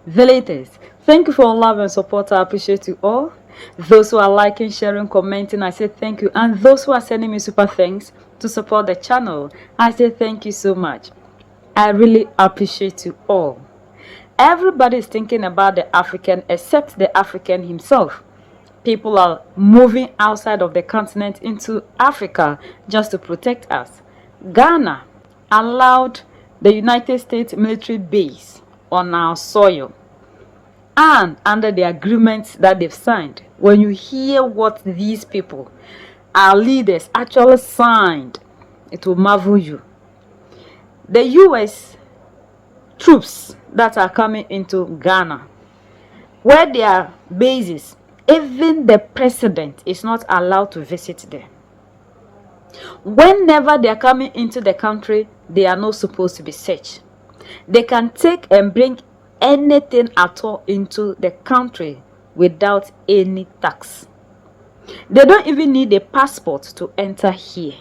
Villagers, thank you for all love and support. I appreciate you all. Those who are liking, sharing, commenting, I say thank you. And those who are sending me super thanks to support the channel, I say thank you so much. I really appreciate you all. Everybody is thinking about the African except the African himself. People are moving outside of the continent into Africa just to protect us. Ghana allowed the United States military base on our soil, and under the agreements that they've signed. When you hear what these people, our leaders, actually signed, it will marvel you. The US troops that are coming into Ghana, where their bases, even the president is not allowed to visit there. Whenever they are coming into the country, they are not supposed to be searched. They can take and bring anything at all into the country without any tax. They don't even need a passport to enter here.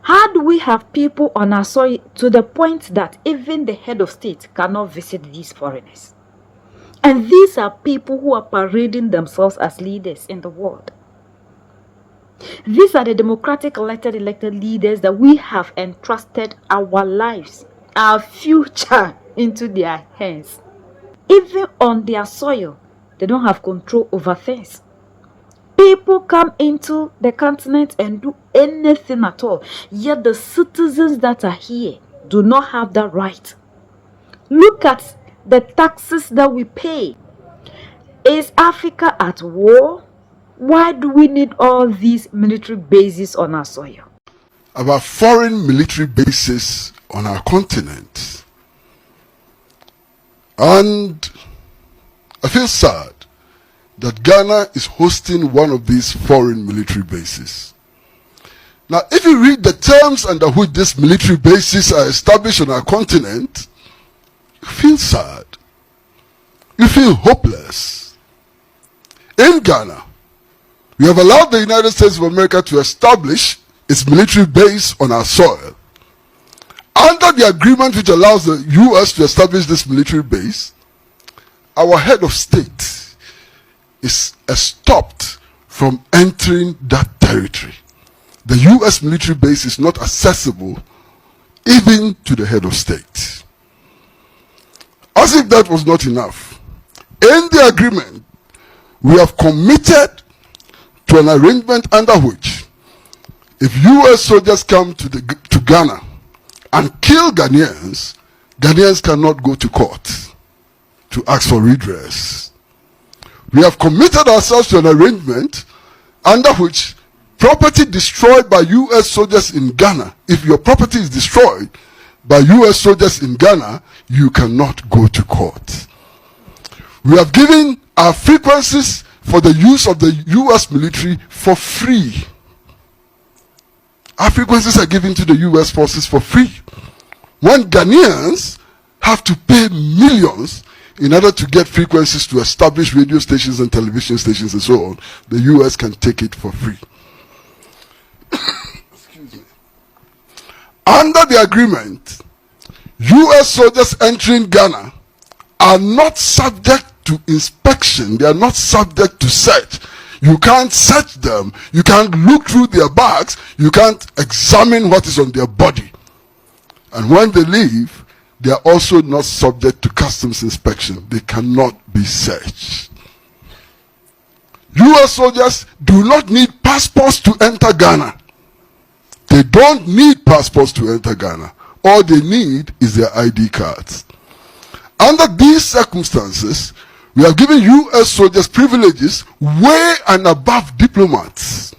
How do we have people on our soil to the point that even the head of state cannot visit these foreigners? And these are people who are parading themselves as leaders in the world. These are the democratic elected leaders that we have entrusted our lives, our future into their hands. Even on their soil, they don't have control over things. People come into the continent and do anything at all, yet the citizens that are here do not have that right. Look at the taxes that we pay. Is Africa at war? Why do we need all these military bases on our soil? About foreign military bases on our continent. And I feel sad that Ghana is hosting one of these foreign military bases. Now, if you read the terms under which these military bases are established on our continent, you feel sad. You feel hopeless. In Ghana, we have allowed the United States of America to establish its military base on our soil. Under the agreement which allows the U.S. to establish this military base, our head of state is stopped from entering that territory. The U.S. military base is not accessible even to the head of state. As if that was not enough, in the agreement, we have committed to an arrangement under which if U.S. soldiers come to Ghana and kill Ghanaians, Ghanaians cannot go to court to ask for redress. We have committed ourselves to an arrangement under which property destroyed by U.S. soldiers in Ghana, if your property is destroyed by U.S. soldiers in Ghana, you cannot go to court. We have given our frequencies for the use of the U.S. military for free. Our frequencies are given to the U.S. forces for free. When Ghanaians have to pay millions in order to get frequencies to establish radio stations and television stations and so on, the U.S. can take it for free. Excuse me. Under the agreement, U.S. soldiers entering Ghana are not subject to inspection. They are not subject to search. You can't search them. You can't look through their bags. You can't examine what is on their body. And when they leave, they are also not subject to customs inspection. They cannot be searched. U.S. soldiers do not need passports to enter Ghana. They don't need passports to enter Ghana. All they need is their ID cards. Under these circumstances, we have given U.S. soldiers privileges way and above diplomats.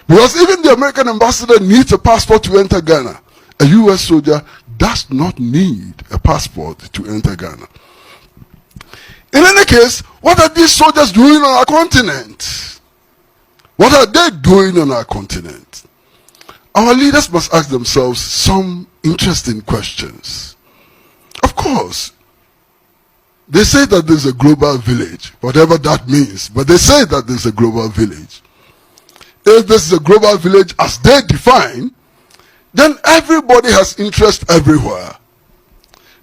Because even the American ambassador needs a passport to enter Ghana. A U.S. soldier does not need a passport to enter Ghana. In any case, what are these soldiers doing on our continent? What are they doing on our continent? Our leaders must ask themselves some interesting questions. Of course, they say that there's a global village, whatever that means, but they say that there's a global village. If this is a global village as they define, then everybody has interest everywhere.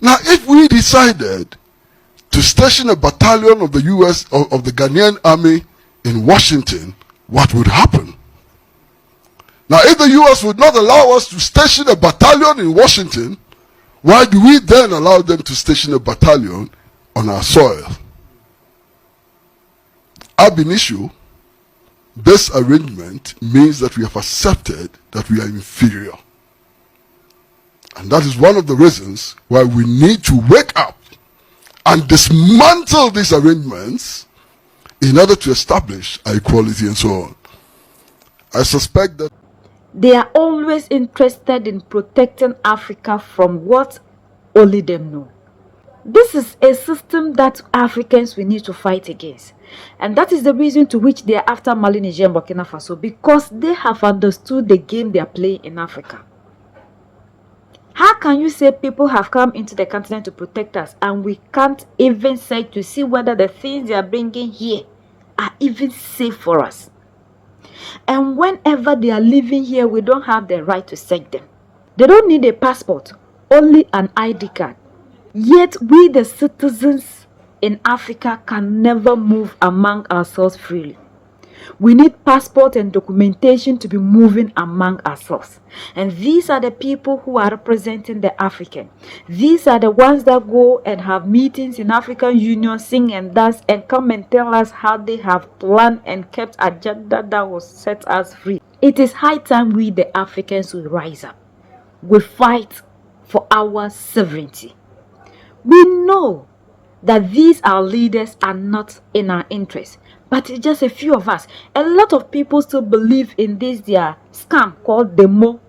Now, if we decided to station a battalion of the US, of the Ghanaian army in Washington, what would happen? Now, if the US would not allow us to station a battalion in Washington, why do we then allow them to station a battalion on our soil? Ab initio, this arrangement means that we have accepted that we are inferior. And that is one of the reasons why we need to wake up and dismantle these arrangements in order to establish our equality and so on. I suspect that they are always interested in protecting Africa from what only them know. This is a system that Africans will need to fight against. And that is the reason to which they are after Mali, Niger, and Burkina Faso, because they have understood the game they are playing in Africa. How can you say people have come into the continent to protect us and we can't even search to see whether the things they are bringing here are even safe for us? And whenever they are living here, we don't have the right to search them. They don't need a passport, only an ID card. Yet we, the citizens in Africa, can never move among ourselves freely. We need passport and documentation to be moving among ourselves. And these are the people who are representing the African. These are the ones that go and have meetings in African Union, sing and dance, and come and tell us how they have planned and kept agenda that will set us free. It is high time we, the Africans, will rise up. We fight for our sovereignty. We know that these our leaders are not in our interest, but it's just a few of us. A lot of people still believe in this their scam called demo.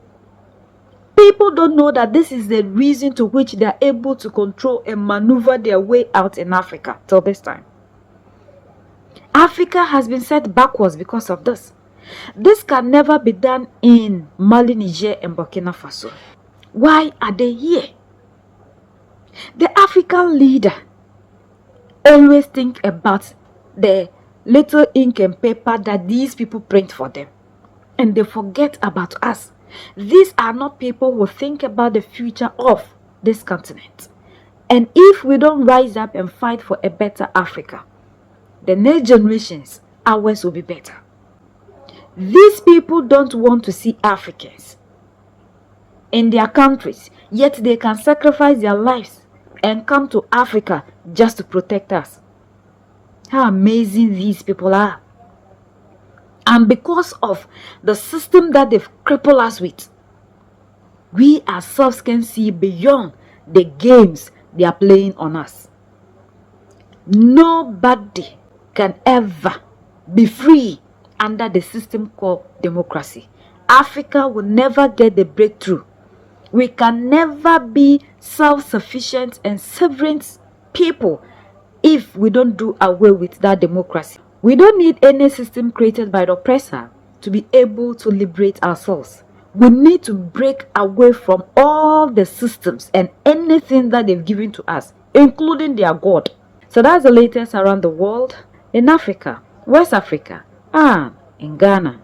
People don't know that this is the reason to which they are able to control and maneuver their way out in Africa till this time. Africa has been set backwards because of this. This can never be done in Mali, Niger, and Burkina Faso. Why are they here? The African leader always think about the little ink and paper that these people print for them, and they forget about us. These are not people who think about the future of this continent. And if we don't rise up and fight for a better Africa, the next generations, ours will be better. These people don't want to see Africans in their countries, yet they can sacrifice their lives and come to Africa just to protect us. How amazing these people are. And because of the system that they've crippled us with, we ourselves can see beyond the games they are playing on us. Nobody can ever be free under the system called democracy. Africa will never get the breakthrough. We can never be self-sufficient and sovereign people if we don't do away with that democracy. We don't need any system created by the oppressor to be able to liberate ourselves. We need to break away from all the systems and anything that they've given to us, including their God. So that's the latest around the world, in Africa, West Africa, and in Ghana.